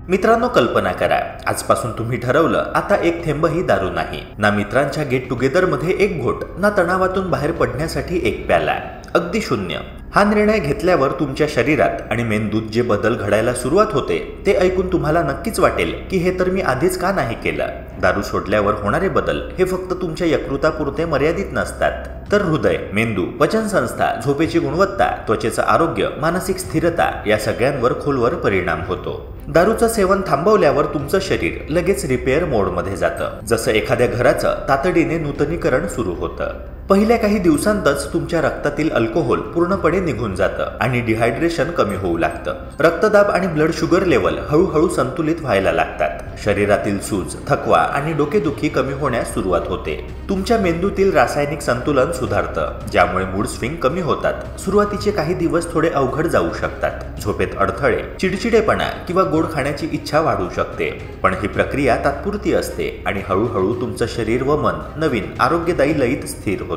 मित्रांनो, कल्पना करा, आजपासून तुम्ही ठरवलं आता एक थेंबही दारू नाही, ना मित्रांच्या गेट टुगेदर मध्ये एक घोट, ना तणावातून बाहेर पडण्यासाठी एक प्याला, अगदी शून्य. हा निर्णय घेतल्यावर तुमच्या शरीरात आणि मेंदूत जे बदल घडायला सुरुवात होते ते ऐकून तुम्हाला नक्कीच वाटेल की हे तर मी आधीच का नाही केलं. दारू सोडल्यावर होणारे बदल हे फक्त तुमच्या यकृतापुरते मर्यादित नसतात, तर हृदय, मेंदू, पचनसंस्था, झोपेची गुणवत्ता, त्वचेचं आरोग्य, मानसिक स्थिरता या सगळ्यांवर खोलवर परिणाम होतो. दारूचं सेवन थांबवल्यावर तुमचं शरीर लगेच रिपेअर मोडमध्ये जातं, जसं एखाद्या घराचं तातडीने नूतनीकरण सुरू होतं. पहिल्या काही दिवसांतच तुमच्या रक्तातील अल्कोहोल पूर्णपणे निघून जातं आणि डिहायड्रेशन कमी होऊ लागतं. रक्तदाब आणि ब्लड शुगर लेवल हळूहळू संतुलित व्हायला लागतात. शरीरातील सूज, थकवा आणि डोकेदुखी कमी होण्यास सुरुवात होते. तुमच्या मेंदूतील रासायनिक संतुलन सुधारतं, ज्यामुळे मूड स्विंग कमी होतात. सुरुवातीचे काही दिवस थोडे अवघड जाऊ शकतात. झोपेत अडथळे, चिडचिडेपणा किंवा गोड खाण्याची इच्छा वाढू शकते, पण ही प्रक्रिया तात्पुरती असते आणि हळूहळू तुमचं शरीर व मन नवीन आरोग्यदायी लयीत स्थिर होतं.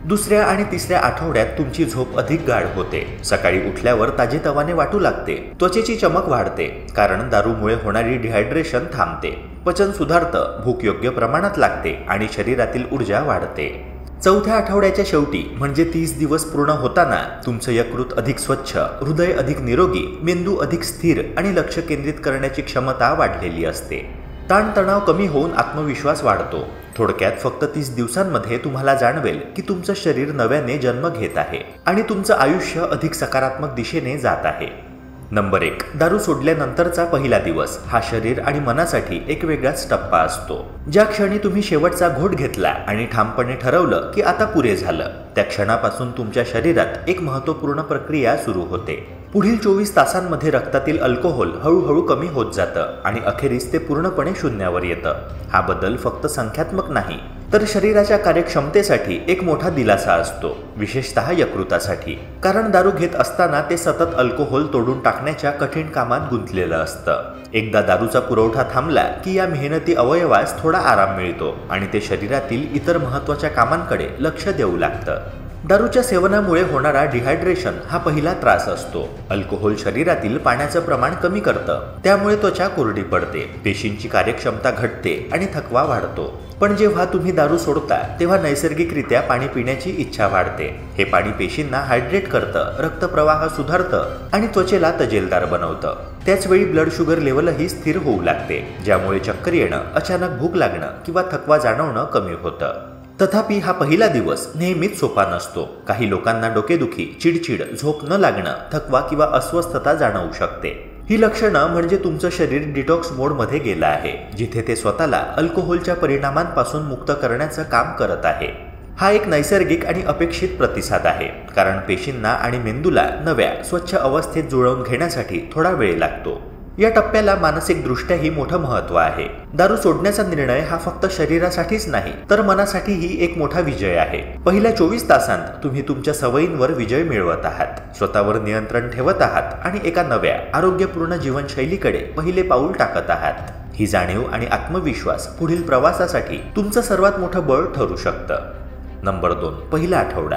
दुसऱ्या आणि तिसऱ्या आठवड्यात तुमची झोप अधिक गाढ होते. सकाळी उठल्यावर ताजेतवाने वाटू लागते. त्वचेची चमक वाढते, कारण दारूमुळे होणारी डिहायड्रेशन थांबते. पचन सुधारतं, भूक योग्य प्रमाणात लागते आणि शरीरातील ऊर्जा वाढते. चौथ्या आठवड्याच्या शेवटी म्हणजे 30 दिवस पूर्ण होताना तुमचं यकृत अधिक स्वच्छ, हृदय अधिक निरोगी, मेंदू अधिक स्थिर आणि लक्ष केंद्रित करण्याची क्षमता वाढलेली असते. ताणतणाव कमी होऊन आत्मविश्वास वाढतो. थोडक्यात फक्त 30 दिवसांमध्ये तुम्हाला जाणवेल की तुमचं शरीर नव्याने जन्म घेत आहे आणि तुमचं आयुष्य अधिक सकारात्मक दिशेने जात आहे. नंबर 1. दारू सोडल्यानंतरचा पहिला दिवस हा शरीर आणि मनासाठी एक वेगळाच टप्पा असतो. ज्या क्षणी तुम्ही शेवटचा घोट घेतला आणि ठामपणे ठरवलं की आता पुरे झालं, त्या क्षणापासून तुमच्या शरीरात एक महत्त्वपूर्ण प्रक्रिया सुरू होते. पुढील 24 तासांमध्ये रक्तातील अल्कोहोल हळूहळू कमी होत जातं आणि अखेरीस ते पूर्णपणे शून्यावर येतं. हा बदल फक्त संख्यात्मक नाही, तर शरीराच्या कार्यक्षमतेसाठी एक मोठा दिलासा असतो, विशेषतः यकृतासाठी. कारण दारू घेत असताना ते सतत अल्कोहोल तोडून टाकण्याच्या कठीण कामात गुंतलेलं असतं. एकदा दारूचा पुरवठा थांबला की या मेहनती अवयवास थोडा आराम मिळतो आणि ते शरीरातील इतर महत्त्वाच्या कामांकडे लक्ष देऊ लागतं. दारूच्या सेवनामुळे होणारा डिहायड्रेशन हा पहिला त्रास असतो. अल्कोहोल शरीरातील पाण्याचं प्रमाण कमी करतं, त्यामुळे त्वचा कोरडी पडते, पेशींची कार्यक्षमता घटते आणि थकवा वाढतो. पण जेव्हा तुम्ही दारू सोडता तेव्हा नैसर्गिकरित्या पाणी पिण्याची इच्छा वाढते. हे पाणी पेशींना हायड्रेट करतं, रक्तप्रवाह सुधारतं आणि त्वचेला तजेलदार बनवतं. त्याचवेळी ब्लड शुगर लेवलही स्थिर होऊ लागते, ज्यामुळे चक्कर येणं, अचानक भूक लागणं किंवा थकवा जाणवणं कमी होतं. तथापि हा पहिला दिवस नेहमीच सोपा नसतो. काही लोकांना डोकेदुखी, चिडचिड, झोप न लागणं, थकवा किंवा अस्वस्थता जाणवू शकते. ही लक्षणं म्हणजे तुमचं शरीर डिटॉक्स मोडमध्ये गेलं आहे, जिथे ते स्वतःला अल्कोहोलच्या परिणामांपासून मुक्त करण्याचं काम करत आहे. हा एक नैसर्गिक आणि अपेक्षित प्रतिसाद आहे, कारण पेशींना आणि मेंदूला नव्या, स्वच्छ अवस्थेत जुळवून घेण्यासाठी थोडा वेळ लागतो. या टप्प्याला मानसिकदृष्ट्याही मोठं महत्त्व आहे. दारू सोडण्याचा निर्णय हा फक्त शरीरासाठीच नाही, तर मनासाठीही एक मोठा विजय आहे. पहिल्या 24 तासांत तुम्ही तुमच्या सवयींवर विजय मिळवत आहात, स्वतःवर नियंत्रण ठेवत आहात आणि एका नव्या, आरोग्यपूर्ण जीवनशैलीकडे पहिले पाऊल टाकत आहात. ही जाणीव आणि आत्मविश्वास पुढील प्रवासासाठी तुमचं सर्वात मोठं बळ ठरू शकतं. नंबर 2. पहिला आठवडा.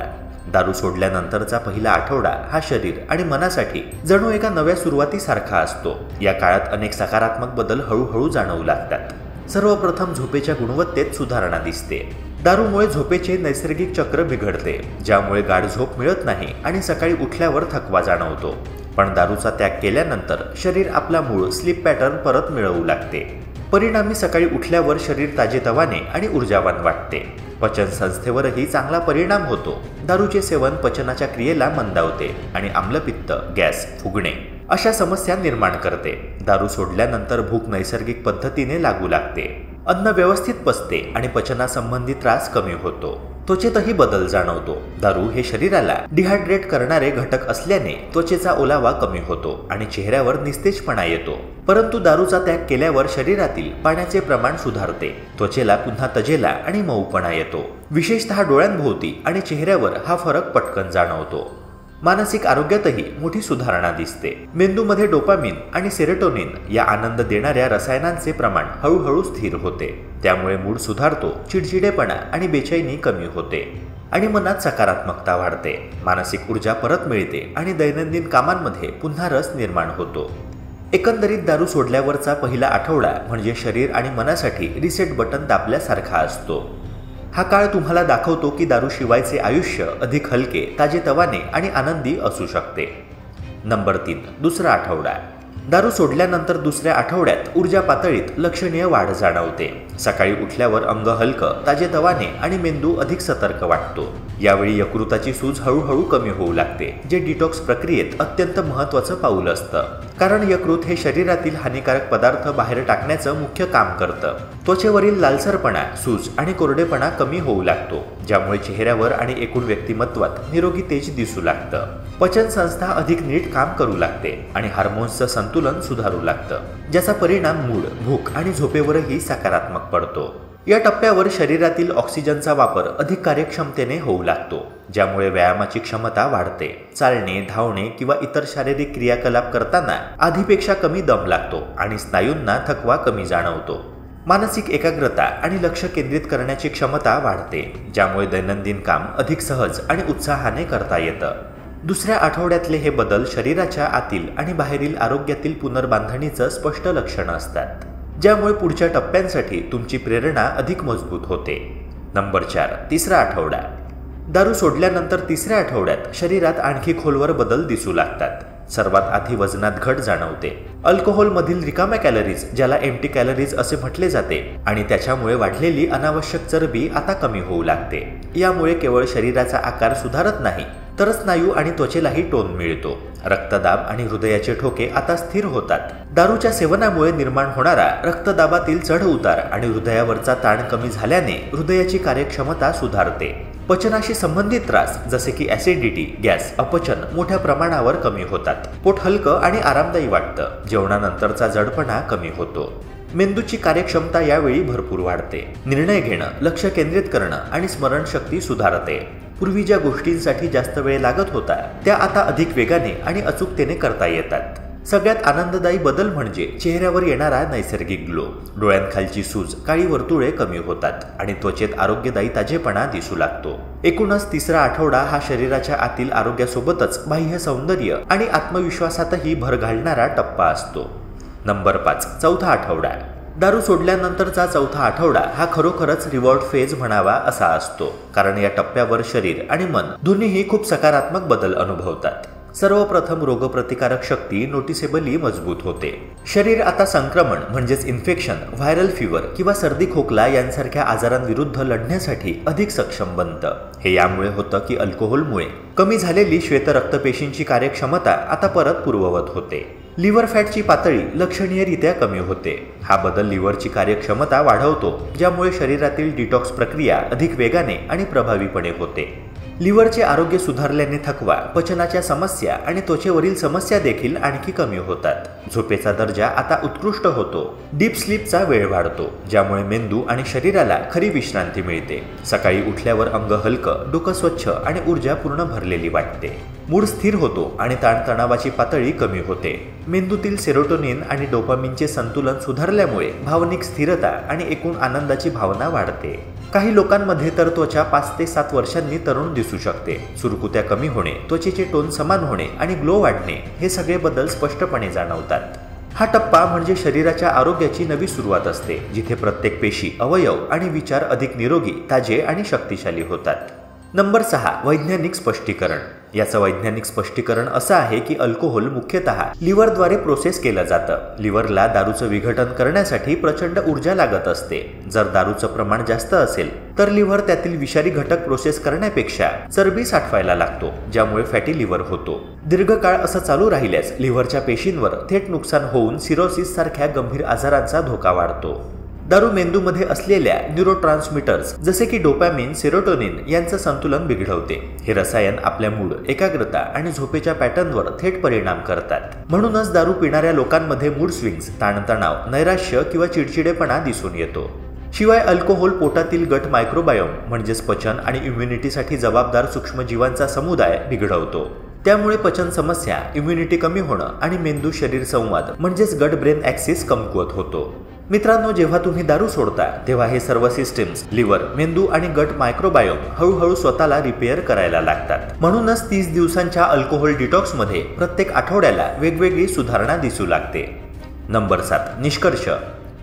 दारू सोडल्यानंतरचा पहिला आठवडा हा शरीर आणि मनासाठी जणू एका नव्या सुरुवातीसारखा असतो. या काळात अनेक सकारात्मक बदल हळूहळू जाणवू लागतात. सर्वप्रथम झोपेच्या गुणवत्तेत सुधारणा दिसते. दारूमुळे झोपेचे नैसर्गिक चक्र बिघडते, ज्यामुळे गाढ झोप मिळत नाही आणि सकाळी उठल्यावर थकवा जाणवतो. पण दारूचा त्याग केल्यानंतर शरीर आपला मूळ स्लीप पॅटर्न परत मिळवू लागते. परिणामी सकाळी उठल्यावर शरीर ताजेतवाने आणि ऊर्जावान वाटते. पचन संस्थेवरही चांगला परिणाम होतो. दारूचे सेवन पचनाच्या क्रियेला मंदावते आणि आम्लपित्त, गॅस, फुगणे अशा समस्या निर्माण करते. दारू सोडल्यानंतर भूक नैसर्गिक पद्धतीने लागू लागते. अन्न व्यवस्थित पचते आणि पचनासंबंधी त्रास कमी होतो. त्वचेतही बदल जाणवतो. दारू हे शरीराला डिहायड्रेट करणारे घटक असल्याने त्वचेचा ओलावा कमी होतो आणि चेहऱ्यावर निस्तेजपणा येतो. परंतु दारूचा त्याग केल्यावर शरीरातील पाण्याचे प्रमाण सुधारते. त्वचेला पुन्हा तजेला आणि मऊपणा येतो. विशेषतः डोळ्यांभोवती आणि चेहऱ्यावर हा फरक पटकन जाणवतो. मानसिक आरोग्यातही मोठी सुधारणा दिसते. मेंदूमध्ये डोपामिन आणि सेरोटोनिन या आनंद देणाऱ्या रसायनांचे प्रमाण हळूहळू स्थिर होते. त्यामुळे मूड सुधारतो, चिडचिडेपणा आणि बेचैनी कमी होते आणि मनात सकारात्मकता वाढते. मानसिक ऊर्जा परत मिळते आणि दैनंदिन कामांमध्ये पुन्हा रस निर्माण होतो. एकंदरीत दारू सोडल्यावरचा पहिला आठवडा म्हणजे शरीर आणि मनासाठी रिसेट बटन दाबल्यासारखा असतो. हा काळ तुम्हाला दाखवतो की दारू शिवायचे आयुष्य अधिक हलके, ताजेतवाने आणि आनंदी असू शकते. नंबर 3. दुसरा आठवडा. दारू सोडल्यानंतर दुसऱ्या आठवड्यात ऊर्जा पातळीत लक्षणीय वाढ जाणवते. सकाळी उठल्यावर अंग हलकं, ताजेतवाने आणि मेंदू अधिक सतर्क वाटतो. यावेळी यकृताची सूज हळूहळू कमी होऊ लागते, जे डिटॉक्स प्रक्रियेत अत्यंत महत्त्वाचं पाऊल असतं. कारण यकृत हे शरीरातील हानिकारक पदार्थ बाहेर टाकण्याचं मुख्य काम करतं. त्वचेवरील लालसरपणा, सूज आणि कोरडेपणा कमी होऊ लागतो, ज्यामुळे चेहऱ्यावर आणि एकूण व्यक्तिमत्वात निरोगी तेज दिसू लागतं. पचन संस्था अधिक नीट काम करू लागते आणि हार्मोन्सचं संतुलन सुधारू लागतं, ज्याचा परिणाम मूड, भूक आणि झोपेवरही सकारात्मक पडतो. या टप्प्यावर शरीरातील ऑक्सिजनचा वापर अधिक कार्यक्षमतेने होऊ लागतो, ज्यामुळे व्यायामाची क्षमता वाढते. चालणे, धावणे किंवा इतर शारीरिक क्रियाकलाप करताना आधीपेक्षा कमी दम लागतो आणि स्नायूंना थकवा कमी जाणवतो. मानसिक एकाग्रता आणि लक्ष केंद्रित करण्याची क्षमता वाढते, ज्यामुळे दैनंदिन काम अधिक सहज आणि उत्साहाने करता येतं. दुसऱ्या आठवड्यातले हे बदल शरीराच्या आतील आणि बाहेरील आरोग्यातील पुनर्बांधणीचं स्पष्ट लक्षण असतात, ज्यामुळे पुढच्या टप्प्यांसाठी तुमची प्रेरणा अधिक मजबूत होते. नंबर 4. तिसरा आठवडा. दारू सोडल्यानंतर तिसऱ्या आठवड्यात शरीरात आणखी खोलवर बदल दिसू लागतात. सर्वात आधी वजनात घट जाणवते. अल्कोहोलमधील रिकाम्या कॅलरीज, ज्याला एम्प्टी कॅलरीज असे म्हटले जाते, आणि त्याच्यामुळे वाढलेली अनावश्यक चरबी आता कमी होऊ लागते. यामुळे केवळ शरीराचा आकार सुधारत नाही, तर स्नायू आणि त्वचेलाही टोन मिळतो. रक्तदाब आणि हृदयाचे ठोके आता स्थिर होतात. दारूच्या सेवनामुळे निर्माण होणारा रक्तदाबातील चढ उतार आणि हृदयावरचा ताण कमी झाल्याने हृदयाची कार्यक्षमता सुधारते. पचनाशी संबंधित त्रास जसे की ऍसिडिटी, गॅस, अपचन मोठ्या प्रमाणावर कमी होतात. पोट हलकं आणि आरामदायी वाटतं. जेवणानंतरचा जडपणा कमी होतो. मेंदूची कार्यक्षमता यावेळी भरपूर वाढते. निर्णय घेणं, लक्ष केंद्रित करणं आणि स्मरणशक्ती सुधारते. पूर्वी ज्या गोष्टींसाठी जास्त वेळ लागत होता, त्या आता अधिक वेगाने आणि अचूकतेने करता येतात. सगळ्यात आनंददायी बदल म्हणजे चेहऱ्यावर येणारा नैसर्गिक ग्लो. डोळ्यांखालची सूज, काळी वर्तुळे कमी होतात आणि त्वचेत आरोग्यदायी ताजेपणा दिसू लागतो. एकूणच तिसरा आठवडा हा शरीराच्या आतील आरोग्यासोबतच बाह्य सौंदर्य आणि आत्मविश्वासातही भर घालणारा टप्पा असतो. नंबर 5. चौथा आठवडा. दारू सोडल्यानंतरचा चौथा आठवडा हा खरोखरच रिवॉर्ड फेज म्हणावा असा असतो, कारण या टप्प्यावर शरीर आणि मन दोन्हीही खूप सकारात्मक बदल अनुभवतात. सर्वप्रथम रोगप्रतिकारक शक्ती नोटिसेबली मजबूत होते. शरीर आता संक्रमण म्हणजेच इन्फेक्शन, व्हायरल फीवर किंवा सर्दी खोकला यांसारख्या आजारांविरुद्ध लढण्यासाठी अधिक सक्षम बनतं. हे यामुळे होतं की अल्कोहोलमुळे कमी झालेली श्वेत रक्तपेशींची कार्यक्षमता आता परत पूर्ववत होते. लिव्हर फॅटची पातळी लक्षणीयरित्या कमी होते. हा बदल लिव्हरची कार्यक्षमता वाढवतो, ज्यामुळे शरीरातील डिटॉक्स प्रक्रिया अधिक वेगाने आणि प्रभावीपणे होते. लिव्हरचे आरोग्य सुधारल्याने थकवा, पचनाच्या समस्या आणि त्वचेवरील समस्या देखील आणखी कमी होतात. झोपेचा दर्जा आता उत्कृष्ट होतो. डीप स्लीपचा वेळ वाढतो, ज्यामुळे मेंदू आणि शरीराला खरी विश्रांती मिळते. सकाळी उठल्यावर अंग हलकं, डोकं स्वच्छ आणि ऊर्जा पूर्ण भरलेली वाटते. मूड स्थिर होतो आणि ताणतणावाची पातळी कमी होते. मेंदूतील सेरोटोनिन आणि डोपामिनचे संतुलन सुधारल्यामुळे भावनिक स्थिरता आणि एकूण आनंदाची भावना वाढते. काही लोकांमध्ये तर त्वचा 5 ते 7 वर्षांनी तरुण दिसू शकते. सुरकुत्या कमी होणे, त्वचेचे टोन समान होणे आणि ग्लो वाढणे हे सगळे बदल स्पष्टपणे जाणवतात. हा टप्पा म्हणजे शरीराच्या आरोग्याची नवी सुरुवात असते, जिथे प्रत्येक पेशी, अवयव आणि विचार अधिक निरोगी, ताजे आणि शक्तिशाली होतात. नंबर 6. वैज्ञानिक स्पष्टीकरण. याचं वैज्ञानिक स्पष्टीकरण असं आहे की अल्कोहोल मुख्यतः लिव्हरद्वारे प्रोसेस केलं जातं. लिव्हरला दारूचं विघटन करण्यासाठी प्रचंड ऊर्जा लागत असते. जर दारूचं प्रमाण जास्त असेल तर लिव्हर त्यातील विषारी घटक प्रोसेस करण्यापेक्षा चरबी साठवायला लागतो, ज्यामुळे फॅटी लिव्हर होतो. दीर्घकाळ असं चालू राहिल्यास लिव्हरच्या पेशींवर थेट नुकसान होऊन सिरोसिस सारख्या गंभीर आजारांचा धोका वाढतो. दारू मेंदूमध्ये असलेल्या न्यूरोट्रान्समीटर्स जसे की डोपॅमिन, सेरोटोनिन यांचं संतुलन बिघडवते. हे रसायन आपल्या मूड, एकाग्रता आणि झोपेच्या पॅटर्नवर थेट परिणाम करतात. म्हणूनच दारू पिणाऱ्या लोकांमध्ये मूड स्विंग्स, ताणतणाव, नैराश्य किंवा चिडचिडेपणा दिसून येतो. शिवाय अल्कोहोल पोटातील गट मायक्रोबायोम म्हणजेच पचन आणि इम्युनिटीसाठी जबाबदार सूक्ष्मजीवांचा समुदाय बिघडवतो. त्यामुळे पचन समस्या, इम्युनिटी कमी होणं आणि मेंदू शरीर संवाद म्हणजेच गट ब्रेन ॲक्सिस कमकुवत होतो. मित्रांनो, जेव्हा तुम्ही दारू सोडता तेव्हा हे सर्व सिस्टीम्स, लिव्हर, मेंदू आणि गट मायक्रोबायोम हळूहळू स्वतःला रिपेअर करायला लागतात. म्हणूनच 30 दिवसांच्या अल्कोहोल डिटॉक्समध्ये प्रत्येक आठवड्याला वेगवेगळी सुधारणा दिसू लागते. नंबर 7 निष्कर्ष.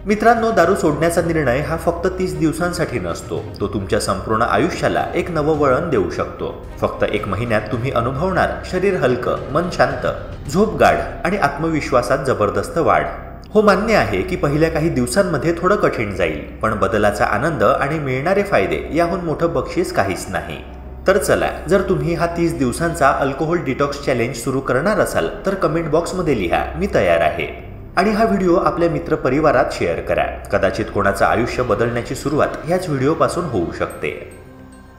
मित्रांनो, दारू सोडण्याचा निर्णय हा फक्त 30 दिवसांसाठी नसतो. तो तुमच्या संपूर्ण आयुष्याला एक नवं वळण देऊ शकतो. फक्त 1 महिन्यात तुम्ही अनुभवणार शरीर हलकं, मन शांत, झोप गाढ आणि आत्मविश्वासात जबरदस्त वाढ. हो, मान्य आहे की पहिल्या काही दिवसांमध्ये थोडं कठीण जाईल, पण बदलाचा आनंद आणि मिळणारे फायदे याहून मोठं बक्षीस काहीच नाही. तर चला, जर तुम्ही हा 30 दिवसांचा अल्कोहोल डिटॉक्स चॅलेंज सुरू करणार असाल तर कमेंट बॉक्समध्ये लिहा, मी तयार आहे. आणि हा व्हिडिओ आपल्या मित्रपरिवारात शेअर करा. कदाचित कोणाचं आयुष्य बदलण्याची सुरुवात ह्याच व्हिडिओपासून होऊ शकते.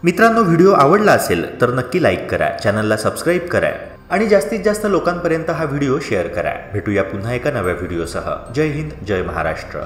मित्रांनो, व्हिडिओ आवडला असेल तर नक्की लाईक करा, चॅनलला सबस्क्राईब करा आणि जास्तीत जास्त लोकांपर्यंत हा व्हिडिओ शेअर करा. भेटूया पुन्हा एका नव्या व्हिडिओसह. जय हिंद, जय महाराष्ट्र.